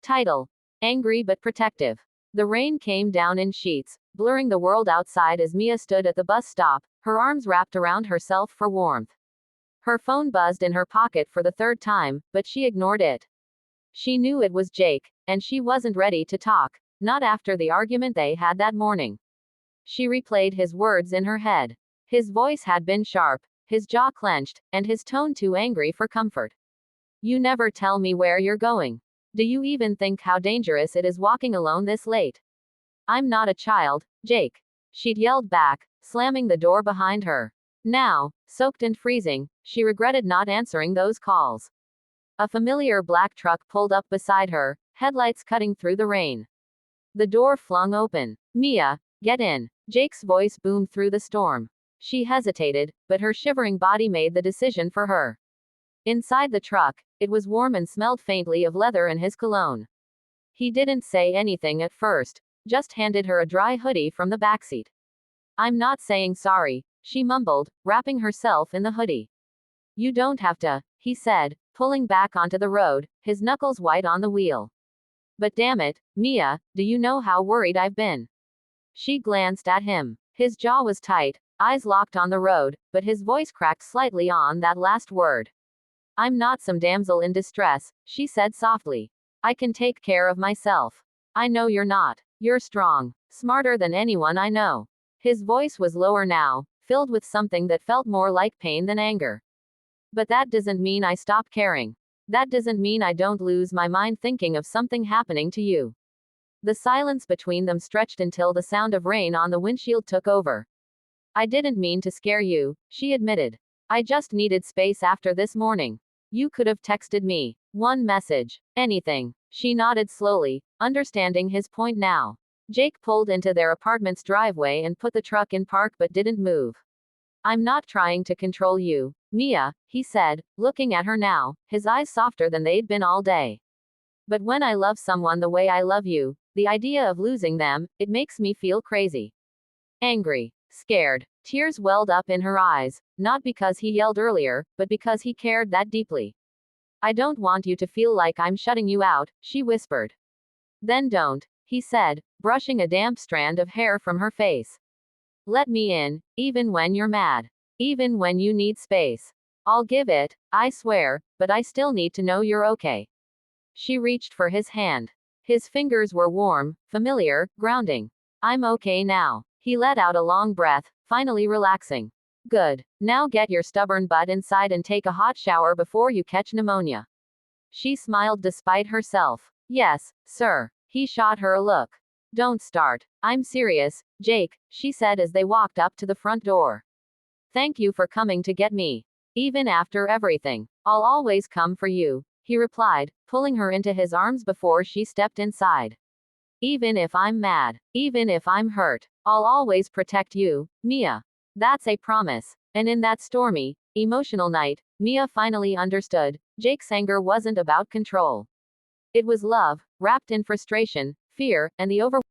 Title: Angry but Protective. The rain came down in sheets, blurring the world outside as Mia stood at the bus stop, her arms wrapped around herself for warmth. Her phone buzzed in her pocket for the third time, but she ignored it. She knew it was Jake, and she wasn't ready to talk, not after the argument they had that morning. She replayed his words in her head. His voice had been sharp, his jaw clenched, and his tone too angry for comfort. You never tell me where you're going. Do you even think how dangerous it is walking alone this late? I'm not a child, Jake. She'd yelled back, slamming the door behind her. Now, soaked and freezing, she regretted not answering those calls. A familiar black truck pulled up beside her, headlights cutting through the rain. The door flung open. Mia, get in. Jake's voice boomed through the storm. She hesitated, but her shivering body made the decision for her. Inside the truck, it was warm and smelled faintly of leather and his cologne. He didn't say anything at first, just handed her a dry hoodie from the backseat. I'm not saying sorry, she mumbled, wrapping herself in the hoodie. You don't have to, he said, pulling back onto the road, his knuckles white on the wheel. But damn it, Mia, do you know how worried I've been? She glanced at him. His jaw was tight, eyes locked on the road, but his voice cracked slightly on that last word. I'm not some damsel in distress, she said softly. I can take care of myself. I know you're not. You're strong. Smarter than anyone I know. His voice was lower now, filled with something that felt more like pain than anger. But that doesn't mean I stop caring. That doesn't mean I don't lose my mind thinking of something happening to you. The silence between them stretched until the sound of rain on the windshield took over. I didn't mean to scare you, she admitted. I just needed space after this morning. You could have texted me. One message. Anything. She nodded slowly, understanding his point now. Jake pulled into their apartment's driveway and put the truck in park but didn't move. I'm not trying to control you, Mia, he said, looking at her now, his eyes softer than they'd been all day. But when I love someone the way I love you, the idea of losing them, it makes me feel crazy. Angry. Scared. Tears welled up in her eyes, not because he yelled earlier, but because he cared that deeply. I don't want you to feel like I'm shutting you out, she whispered. Then don't, he said, brushing a damp strand of hair from her face. Let me in, even when you're mad. Even when you need space. I'll give it, I swear, but I still need to know you're okay. She reached for his hand. His fingers were warm, familiar, grounding. I'm okay now. He let out a long breath, finally relaxing. Good. Now get your stubborn butt inside and take a hot shower before you catch pneumonia. She smiled despite herself. Yes, sir. He shot her a look. Don't start. I'm serious, Jake, she said as they walked up to the front door. Thank you for coming to get me. Even after everything. I'll always come for you, he replied, pulling her into his arms before she stepped inside. Even if I'm mad, even if I'm hurt, I'll always protect you, Mia. That's a promise. And in that stormy, emotional night, Mia finally understood, Jake's anger wasn't about control. It was love, wrapped in frustration, fear, and the overwhelming